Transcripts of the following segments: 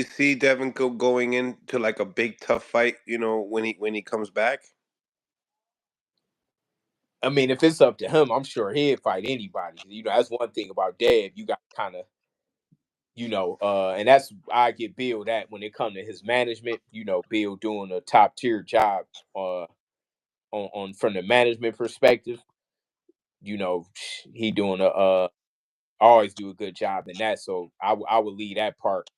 you see Devin going into like a big tough fight? When he comes back. I mean, if it's up to him, I'm sure he'd fight anybody. That's one thing about Dev. You got kind of, and that's I get Bill that when it comes to his management. Bill doing a top tier job on from the management perspective. You know, he doing always do a good job in that. So I would leave that part.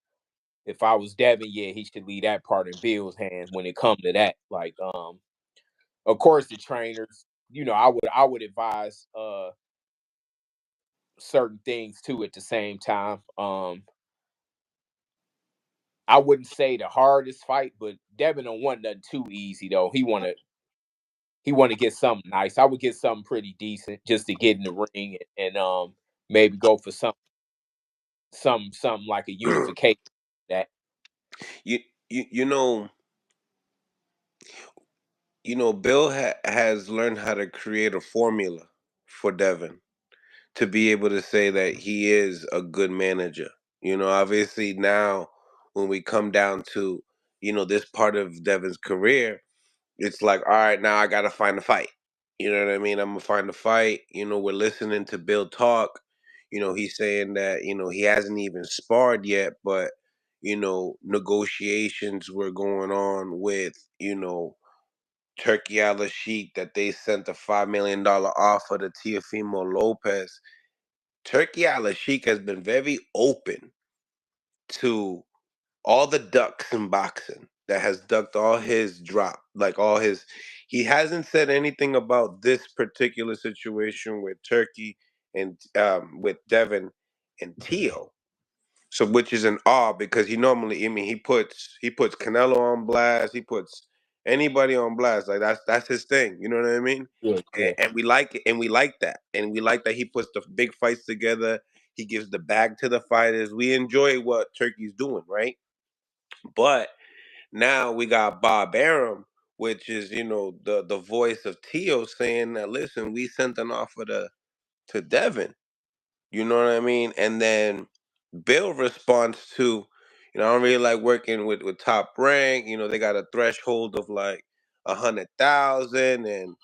If I was Devin, yeah, he should leave that part in Bill's hands when it comes to that. Like, of course, the trainers. I would advise certain things too at the same time. I wouldn't say the hardest fight, but Devin don't want nothing too easy though. He want to get something nice. I would get something pretty decent just to get in the ring and maybe go for something like a unification. That you you you know Bill has learned how to create a formula for Devin to be able to say that he is a good manager. Obviously now when we come down to this part of Devin's career, it's like, all right, now I gotta find a fight. You know what I mean? I'm gonna find a fight. We're listening to Bill talk. He's saying that he hasn't even sparred yet, but negotiations were going on with Turkey Al Sheik, that they sent a $5 million offer to Teofimo Lopez. Turkey Al Sheik has been very open to all the ducks in boxing, that has ducked all his drop, like all his. He hasn't said anything about this particular situation with Turkey and with Devin and Tio. So, which is an awe, because he normally, I mean, he puts Canelo on blast, he puts anybody on blast. Like that's his thing. You know what I mean? yeah, yeah, And we like it, and we like that, and we like that he puts the big fights together. He gives the bag to the fighters. We enjoy what Turkey's doing, right? But now we got Bob Arum, which is the voice of Tio, saying that, listen, we sent an offer to Devin. You know what I mean? And then Bill responds to, I don't really like working with Top Rank. They got a threshold of like 100,000, and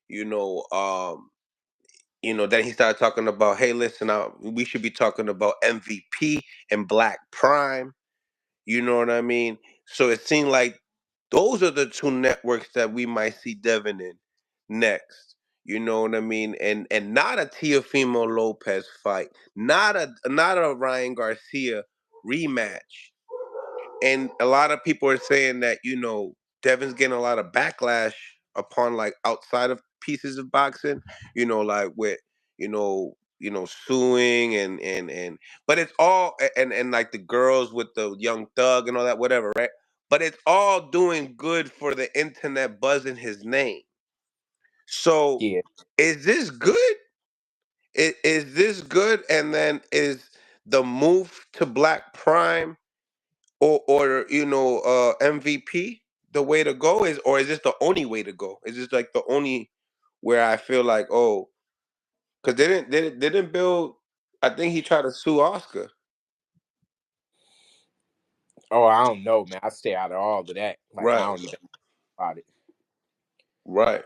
you know, um, then he started talking about, hey, listen, we should be talking about MVP and Black Prime. You know what I mean? So it seemed like those are the two networks that we might see Devin in next. You know what I mean? And not a Teofimo Lopez fight, not a Ryan Garcia rematch. And a lot of people are saying that Devin's getting a lot of backlash upon, like, outside of pieces of boxing. Like with suing and but it's all and like the girls with the Young Thug and all that, whatever, right? But it's all doing good for the internet buzzing his name. So yeah. is this good? Is this good? And then is the move to Black Prime or MVP the way to go, or is this the only way to go? Is this like the only where I feel like, oh, because didn't Bill, I think he tried to sue Oscar. Oh, I don't know, man. I stay out of all of that. Like, I Right. don't even know about it. Right.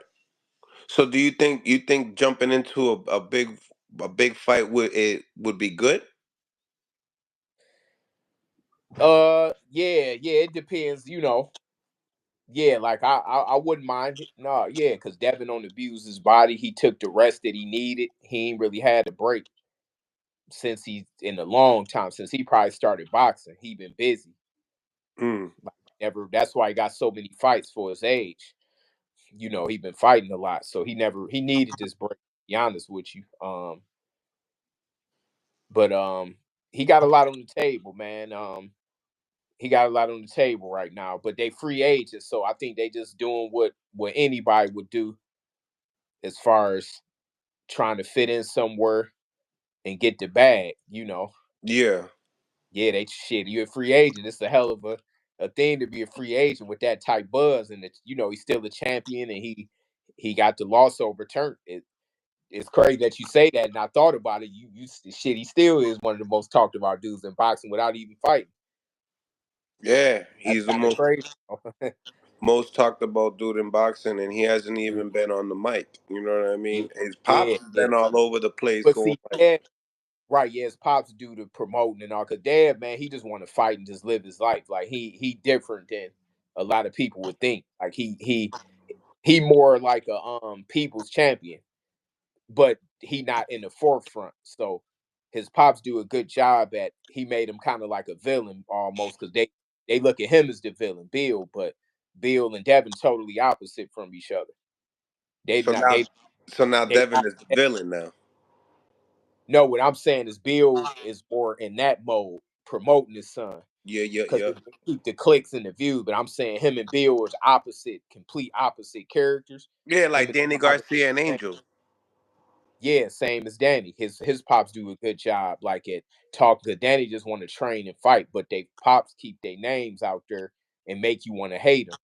So do you think jumping into a big fight would be good? Yeah, yeah. It depends. Yeah, like I wouldn't mind it. No, yeah, because Devin on abused his body. He took the rest that he needed. He ain't really had a break since he's in a long time since he probably started boxing. He been busy. Mm. Like, never. That's why he got so many fights for his age. He been fighting a lot, so he needed this break. To be honest with you, but he got a lot on the table, man. He got a lot on the table right now, but they free agents, so I think they just doing what anybody would do as far as trying to fit in somewhere and get the bag. Yeah. Yeah, they shit. You're a free agent. It's a hell of a thing to be a free agent with that type buzz, and he's still a champion, and he got the loss overturned. It's crazy that you say that, and I thought about it. You shit. He still is one of the most talked about dudes in boxing without even fighting. Yeah, That's he's the kind of most crazy. most talked about dude in boxing, and he hasn't Mhm. even been on the mic. You know what I Yeah, mean? His pops yeah, has yeah. been all over the place, But going see, like, Dad, right? Yeah, his pops do the promoting and all. Cause Dad, man, he just want to fight and just live his life. Like he different than a lot of people would think. Like he more like a people's champion, but he not in the forefront. So his pops do a good job at. He made him kind of like a villain almost, because they look at him as the villain, Bill, but Bill and Devin totally opposite from each other. They so not now, they so now they Devin not. is the villain now. No, what I'm saying is Bill is more in that mode, promoting his son, Yeah, yeah, because yeah, they keep the clicks and the views. But I'm saying him and Bill is opposite, complete opposite characters. yeah, Him like and Danny his father, Garcia and Angel. yeah, same as Danny. His pops do a good job, like at talking. Cause Danny just want to train and fight, but they pops keep their names out there and make you want to hate them.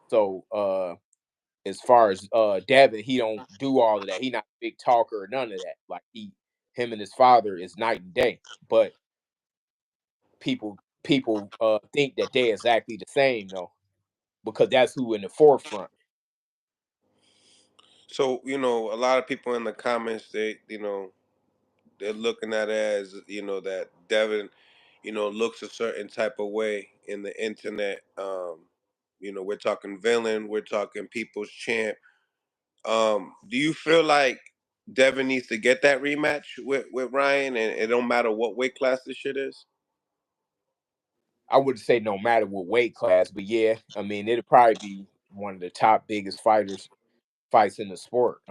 So as far as Devin, he don't do all of that. He not a big talker or none of that. Like him and his father is night and day. But people think that they're exactly the same though, because that's who in the forefront. So a lot of people in the comments, they're looking at it as that Devin, looks a certain type of way in the internet. We're talking villain, we're talking people's champ. Do you feel like Devin needs to get that rematch with Ryan, and it don't matter what weight class this shit is? I would say no matter what weight class, but yeah, I mean it'll probably be one of the top biggest fights in the sport.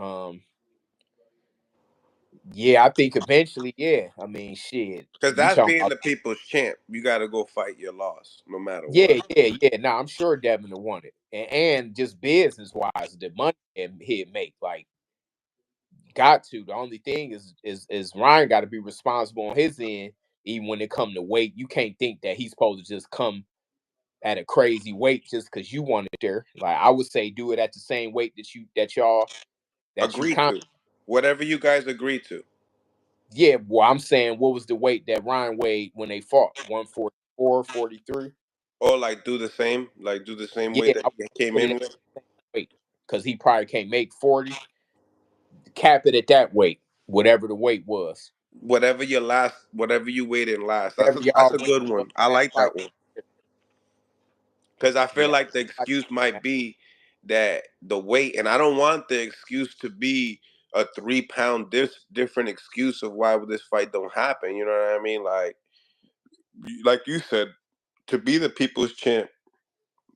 Yeah, I think eventually, yeah. I mean, shit, Because you that's talking being about? the people's champ. You got to go fight your loss, no matter what. Yeah, yeah, yeah. No, I'm sure Devin will want it, and just business wise, the money he'd make, like, got to. The only thing is Ryan got to be responsible on his end, even when it come to weight. You can't think that he's supposed to just come at a crazy weight just because you want it there. Like I would say, do it at the same weight that you Agree kind. to whatever you guys agree to, Yeah, well, I'm saying, what was the weight that Ryan weighed when they fought? 144, 43. or like do the same Yeah, weight that I he came put it in at with. the same weight because he probably can't make 40. Cap it at that weight, whatever the weight was. Whatever you weighed in last. That's Whatever a that's y'all a weight good was one. I last like fight. that one because I feel Yeah, like the I excuse that. might be that the weight, and I don't want the excuse to be a 3 pound different excuse of why this fight don't happen. You know what I mean? Like you said, to be the people's champ,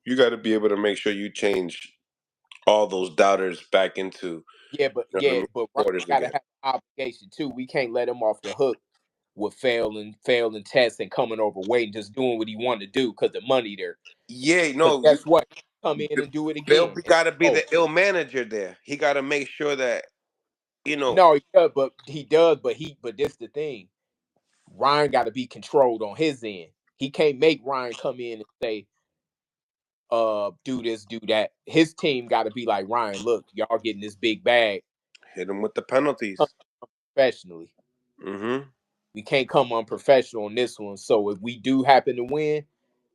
you got to be able to make sure you change all those doubters back into Yeah, but Ryan supporters got to again. have an obligation too. We can't let him off the hook with failing tests and coming overweight and just doing what he wanted to do because the money there. Yeah, Because no, guess what? Come in and do it Bill again. And got to be oh the ill manager there. He got to make sure that you know. no, he does, but this the thing. Ryan got to be controlled on his end. He can't make Ryan come in and say, do this, do that. His team got to be like, Ryan, look, y'all getting this big bag. Hit him with the Come penalties. professionally. Hmm. We can't come unprofessional on this one. So if we do happen to win,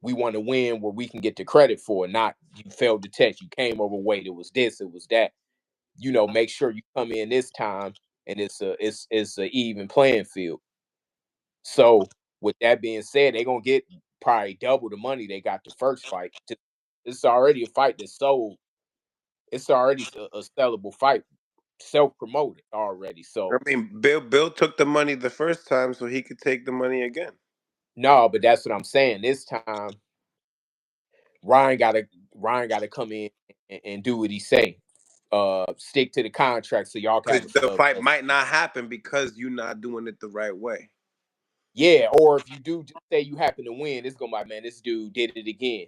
we want to win where we can get the credit for it. Not you failed the test, you came overweight, it was this, it was that. Make sure you come in this time and it's a even playing field. So with that being said, they're gonna get probably double the money they got the first fight. It's already a fight that's sold. It's already a sellable fight, self promoted already. I So mean, Bill took the money the first time, so he could take the money again. no, but that's what I'm saying. This time Ryan gotta Ryan gotta come in and do what he say. Stick to the contract so y'all can have Because the fight might not happen because you're not doing it the right way. yeah. Or if you do just say you happen to win, it's gonna be like, man, this dude did it again.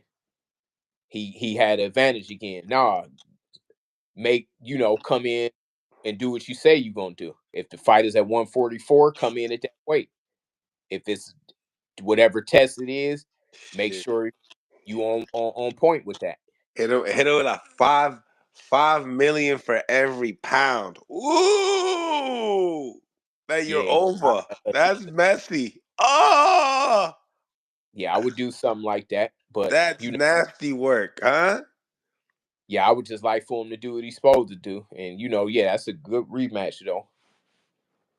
He had an advantage again. Nah, come in and do what you say you're gonna do. If the fight is at 144, come in at that weight. If it's whatever test it is, make Shit. sure you on point with that. Hit him with a five million for every pound. Ooh, man, you're Yeah, over. That's messy. Oh. Yeah, I would do something like that. But That's nasty work, huh? yeah, I would just like for him to do what he's supposed to do. And yeah, that's a good rematch though.